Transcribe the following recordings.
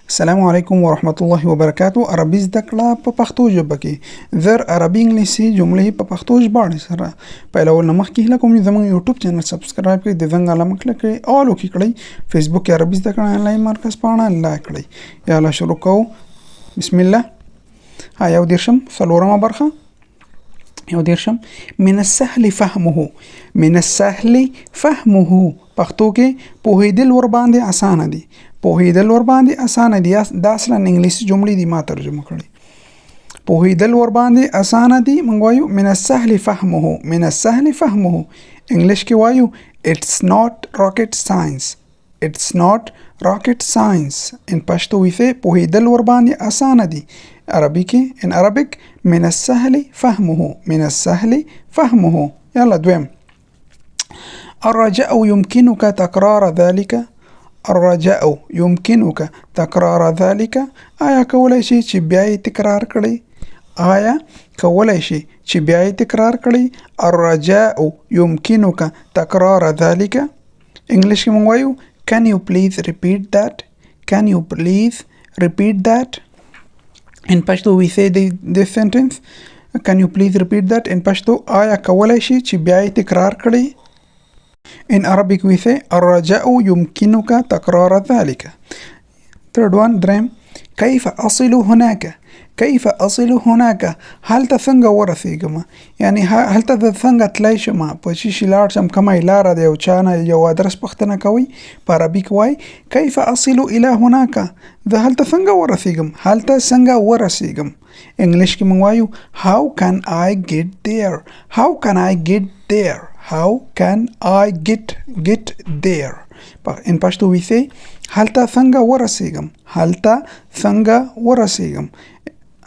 السلام علیکم ورحمت الله وبرکاتو. عربي زده کړه په پښتو ژبه کې زر عربي انګلیسي جملې په پښتو ژباړې سره پیلول نه مخکې هیله کوم چې زموږ یوټیوب چینل سبسکرایب کړئ، د زنګ علامه کلک کړئ، آل وکړئ کړئ، فیسبوک کې عربي زده کړه آنلاین مرکز پاڼه لایک کړئ. یا الله شروع کوو. بسم الله. یو دیرشم څلورمه برخه من السهل فهمه. من السهل فهمه پښتو کې پوهېدل ور باندې اسانه دي. پوهېدل ور باندې اسانه دي دا اصلا انګلیسي جملې دي ما ترجمه کړي. پوهېدل ور باندې اسانه دي موږ وایو من السهل فهمه. من السهل فهمه انګلیش کې وایو it's not rocket science. It's not rocket science. In پښتو ویسه پوهېدل ور باندې اسانه دي. عربي کې in Arabic من السهل فهمه. من السهل فهمه. يلا دویم. الرجاء يمكنك تكرار ذلك. الرجاء يمكنك تكرار ذلك. آیا کولای شي چې بیا یې تکرار کړئ؟ آیا کولای شي چې بیا یې تکرار کړئ؟ الرجاء يمكنك تكرار ذلك. انګلیش کې موږ وایو can you please repeat that. Can you please repeat that. In Pashto we say this sentence. Can you please repeat that. In Pashto آیا کولای شي چې بیا یې تکرار کړئ؟ In Arabic we say الرجاء يمكنك تكرار ذلك. Third one دریم. كيف أصل هناك. كيف أصل هناك هلته څنګه ورسېږم، یعنی هلته د څنګه تللی شم، په چی شي لاړ شم، کومه لاره ده، یو چا نه یو ادرس پوښتنه کوي. په عربي کې وایي كيف أصل إلى هناك. زه هلته څنګه ورسېږم، هلته څنګه ورسېږم. انګلیش کې موږ وایو how can I get there. How can I get there. How can I get there. In Pashto we say هلته څنګه ورسېږم. هلته څنګه ورسېږم.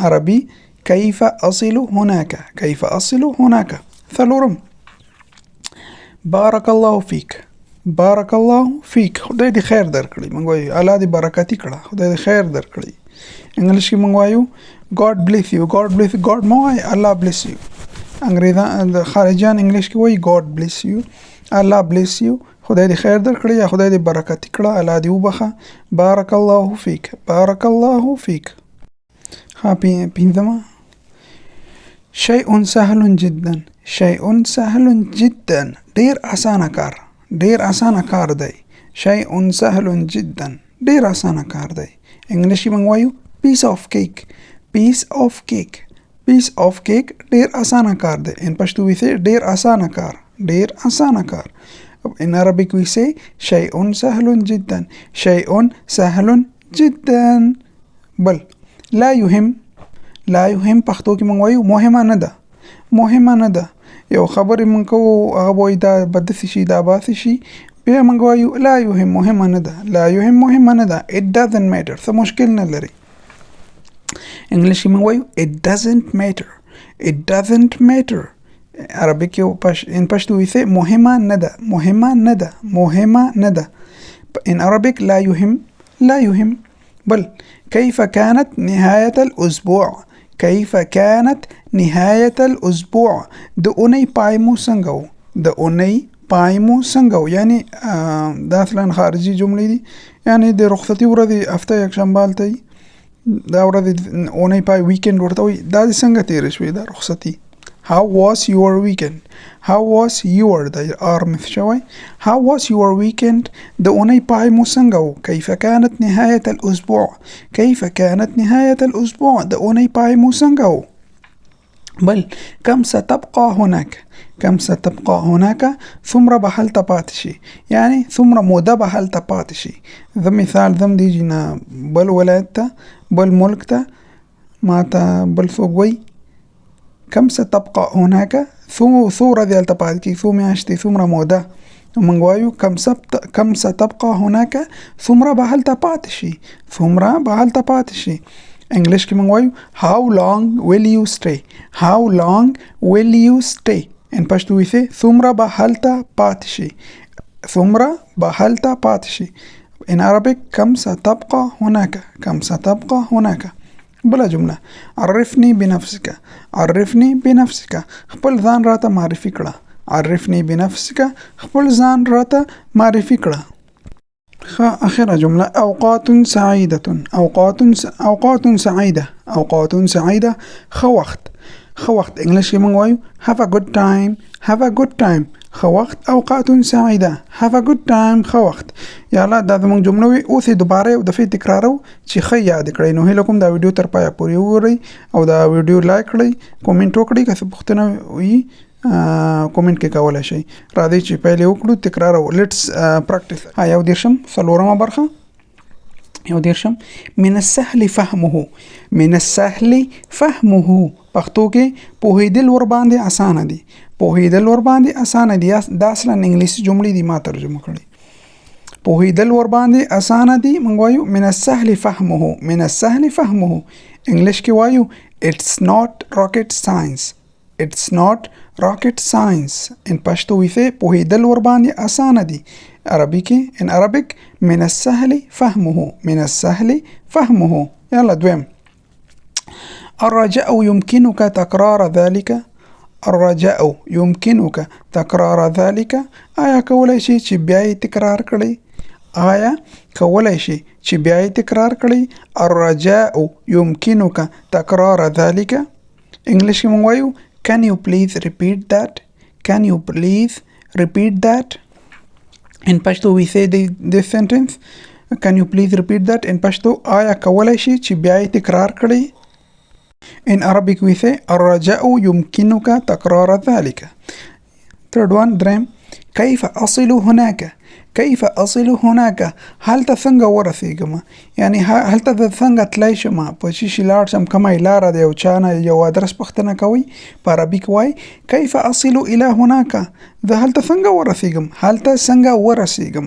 عربي كيف أصل هناك. كيف أصل هناك. څلورم. بارك الله فيك. بارك الله فيك. خدای دې خیر درکړي. موږ وایو الله دې برکتي کړه، خدای دې خیر درکړي. انګلیش کې موږ وایو God bless you. God bless you. God مو وایي الله bless you. انګریزان د خارجيان انګلیش کې وایي God bless you. الله bless you. خدای دې خیر درکړي یا خدای دې برکتي کړه، الله دې وبخه. بارك الله فيك. بارك الله فيك. پنځمه. شيء سهل جدا. شيء سهل جدا ډیر اسانه کار. ډیر اسانه کار دی. شيء سهل جدا ډیر اسانه کار دی. انګلیش کې موږ وایو piece of cake. piece of cake. piece of cake ډیر اسانه کار دی. ان پښتو وی سي ډیر اسانه کار. ډیر اسانه کار. In Arabic we say شيء سهل جدا. شيء سهل جدا. بل لا يهم. لا يهم پښتو کې موږ وایو مهمه نه ده. مهمه نه ده. یو خبرې موږ کوو هغه وایي دا بد شي دا باسي شي، بیا موږ وایو لا يهم مهمه نه ده. لا يهم مهمه نه ده. It doesn't matter. څه مشکل نه لري. انګلیش کې موږ وایو it doesn't matter. It doesn't matter. عربي کې in پښتو وی سي مهمه نه ده. مهمه نه ده. مهمه نه ده. In Arabic لا يهم. لا يهم. بل كيف كانت نهاية الأسبوع. كيف كانت نهاية الأسبوع. د اونۍ پای مو څنګه و. د اونۍ پای مو څنګه و، یعنی دا اصلا خارجي جملې دي، یعنی د رخصتي ورځې هفته یکشنبه هلته وي، دا ورځ اونۍ پای ویکند ورته وایي. دا دې څنګه تېره شوې دا رخصتي. How was your weekend. How was your د ار مث شوی. How was your weekend. د اونۍ پای مو څنګه و. كيف كانت نهاية الأسبوع. كيف كانت نهاية الأسبوع. د اونۍ پای مو څنګه و. بل كم ستبقى هناك. كم ستبقى هناك څومره به هلته پاتې شي، یعنی څومره موده به هلته پاتې شي. زه مثال ځم دیږي نه بل ولایت ته، بل ملک ته، ما ته بل څوک وایي كم ستبقى هناك څو ورځې هلته پاتې کېږي، څو میاشتې، څومره موده. موږ وایو كم ستبقى هناك څومره به هلته پاتې شي. څومره به هلته پاتې شي. انګلیش کې موږ وایو how long will you stay. How long will you stay. ان پښتو وی سي څومره به هلته پاتې شي. څومره به هلته پاتې شي. In Arabic كم ستبقى هناك. كم ستبقى هناك. بلا جمله. عرفني بنفسك. عرفني بنفسك. خپل ځان راته معرفي کړه. عرفني بنفسك. خپل ځان راته معرفي کړه. آخر جملة أوقات سعيدة. أوقات سعيدة. أوقات سعيدة. خوخت. خوخت English کې موږ وایو have a good time. have a good time. خوخت أوقات سعيدة. have a good time. خوخت. یاله دا زموږ جمله وي. اوس یې دوباره یو دفعه تکرارو چې ښه یاد کړئ. نو هیله کوم دا ویډیو تر پایه پورې وګورئ او دا ویډیو لایک کړئ، کومنټ وکړئ، که څه پوښتنه وي کومنټ کې کولای شئ. راځئ چې پیل وکړو، تکرارو. لیټس پریکټیس. یو دیرشم څلورمه برخه. یو دیرشم من السهل فهمه. من السهل فهمه. پښتو کې پوهېدل ورباندې اسانه دي. پوهېدل ورباندې اسانه دي. دا اصلا انګلیسي جملې دي ما ترجمه کړي. پوهېدل ورباندې اسانه دي موږ وایو من السهل فهمه. من السهل فهمه. انګلیش کې وایو it's not rocket science. It's not rocket science. In Pashto we say پوهېدل ورباندې اسانه دي. عربي کې in Arabic من السهل فهمه. من السهل فهمه. يلا دویم. الرجاء يمكنك تكرار ذلك. الرجاء يمكنك تكرار ذلك. آیا کولای شي چې بیا یې تکرار کړئ؟ آیا کولای شي چې بیا یې تکرار کړئ؟ الرجاء يمكنك تكرار ذلك. انګلیش کې موږ وایو can you please repeat that? Can you please repeat that? In Pashto we say this sentence. Can you please repeat that? In Pashto آیا کولای شي چې بیا یې تکرار کړئ؟ In Arabic we say الرجاء يمكنك تكرار ذلك. Third one دریم. كيف أصل هناك. كيف أصل هناك. هلته څنګه ورسېږم؟ یعنی هلته د څنګه تللی شم، په څه شي لاړ شم، کومه لاره ده، یو چا نه یو ادرس پوښتنه کوئ. په عربي کې وایي كيف أصل إلى هناك. زه هلته څنګه ورسېږم؟ هلته څنګه ورسېږم.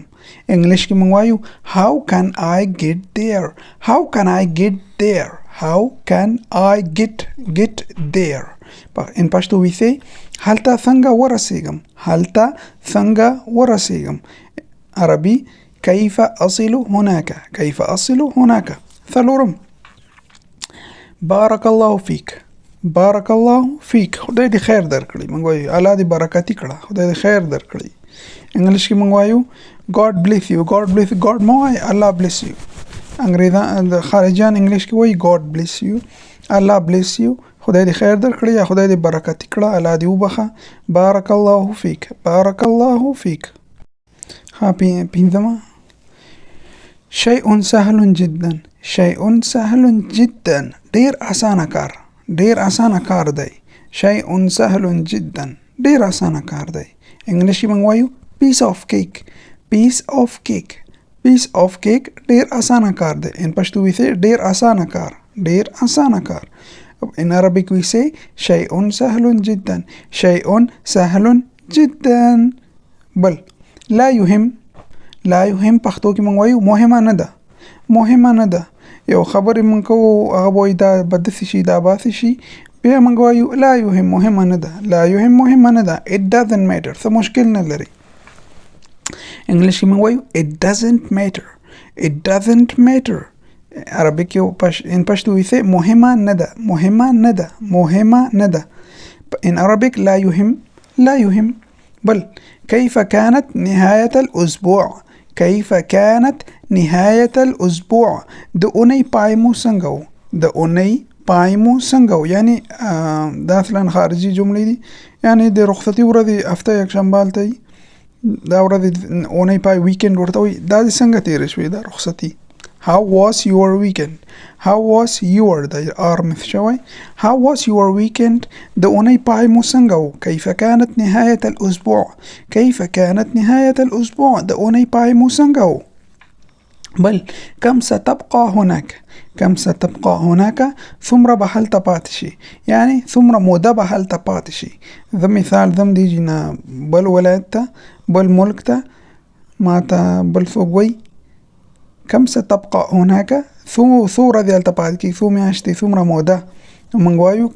انګلیش کې موږ وایو how can I get there. How can I get there. How can I get there. In Pashto we say هلته څنګه ورسېږم. هلته څنګه ورسېږم. عربي كيف أصل هناك. كيف أصل هناك. څلورم. بارك الله فيك. بارك الله فيك. خدای دې خیر درکړي. موږ وایو الله دې برکتي کړه، خدای دې خیر درکړي. انګلیش کې موږ وایو God bless you. God bless you. God مو وایي الله bless you. انګریزان د خارجيان انګلیش کې وایي God bless you. الله bless you. خدای دې خیر درکړي یا خدای دې برکتي کړه، الله دې وبخه. بارك الله فيك. بارك الله فيك. پنځمه. شيء سهل جدا. شيء سهل جدا. ډیر اسانه کار. ډیر اسانه کار دی. شيء سهل جدا. ډیر اسانه کار دی. انګلیشي موږ وایو piece of cake. piece of cake. piece of cake ډیر اسانه کار دی. ان پښتو we say ډیر اسانه کار. ډیر اسانه کار. In Arabic we say شيء سهل جدا. شيء سهل جدا. بل لا يهم. لا يهم پښتو کې موږ وایو مهمه نه ده. مهمه نه ده. یو خبرې موږ کوو هغه وایي دا به داسې شي دا به داسې شي، بیا موږ وایو لا يهم مهمه نه ده. لا يهم مهمه نه ده. It doesn't matter. څه مشکل نه لري. انګلیش کې موږ وایو it doesn't matter. It doesn't matter. عربي کې in پښتو we say مهمه نه ده. مهمه نه ده. مهمه نه ده. In Arabic لا يهم. لا يهم. بل كيف كانت نهاية الأسبوع. كيف كانت نهاية الأسبوع. د اونۍ پای مو څنګه و. د اونۍ پای مو څنګه و. یعنی دا اصلا خارجي جملې دي. یعنی د رخصتي ورځې هفته یکشنبه هلته وي، دا ورځې اونۍ پای ویکند ورته وایي. دا دې څنګه تېره شوې دا رخصتي. How was your weekend. How was your د ار مث شوی. How was your weekend. د اونۍ پای مو څنګه و. كيف كانت نهاية الأسبوع. كيف كانت نهاية الأسبوع. د اونۍ پای مو څنګه و. بل كم ستبقى هناك. كم ستبقى هناك. څومره به هلته پاتې شي. یعنی څومره موده به هلته پاتې شي. زه مثال زم دیږي نه بل ولایت ته بل ملک ته ما ته بل څوک وایي كم ستبقى هناك. څو ورځې هلته پاتې کېږي، څو میاشتې، څومره موده. موږ وایو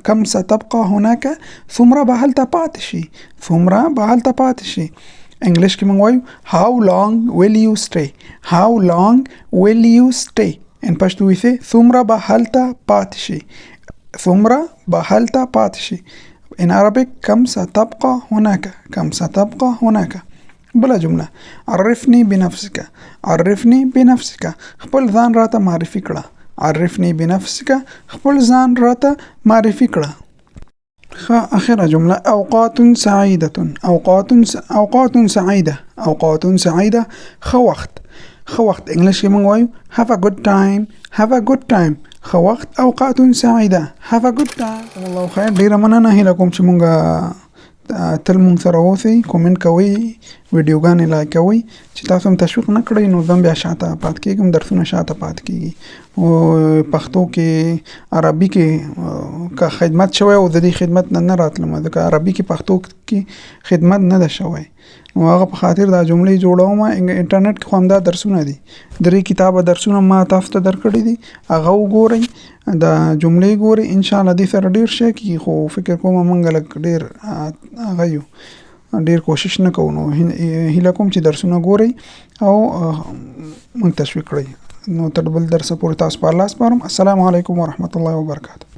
كم ستبقى هناك. څومره به هلته پاتې شي. څومره به هلته پاتې شي. انګلیش کې موږ وایو how long will you stay. How long will you stay. ان پښتو we say څومره به هلته پاتې شي. څومره به هلته پاتې شي. In Arabic كم ستبقى هناك. كم ستبقى هناك. بله جمله عرفني بنفسك عرفني بنفسك خپل ځان راته معرفي کړه عرفني بنفسك خپل ځان راته معرفي کړه. آخره جمله اوقات سعيدة اوقات سعيدة اوقات سعيدة ښه وخت انګلیش کې موږ وایو have a good time ښه وخت اوقات سعيدة have a good time. والله خیر ډیره مننه هیله کوم چې موږ تل مونږ سره اوسئ کومنټ کوئ ویډیوګانې لایک کوئ چې تاسو هم تشویق نه کړئ نو زه بیا شاته پاتې کېږم درسونه شاته پاتې کېږي او پښتو کې عربي کې که خدمت شوی او د دې خدمت نه راتلم ځکه عربي کې پښتو کې خدمت نه ده شوی نو هغه په خاطر دا جملې جوړوم انټرنیټ کې خو همدا درسونه دي درې کتابه درسونه ما تاسو ته درکړي دي هغه وګورئ دا جملې ګورئ ان شاء الله دې سره ډیر شي کی خو فکر کوم مونږ لک ډیر هغه یو ډیر کوشش نه کوو نو هیله کوم چې درسونه ګورئ او مونږ تشویق کړئ نو تر بل درس پورې تاسو په الله سپارم. السلام علیکم ورحمت الله وبرکاته.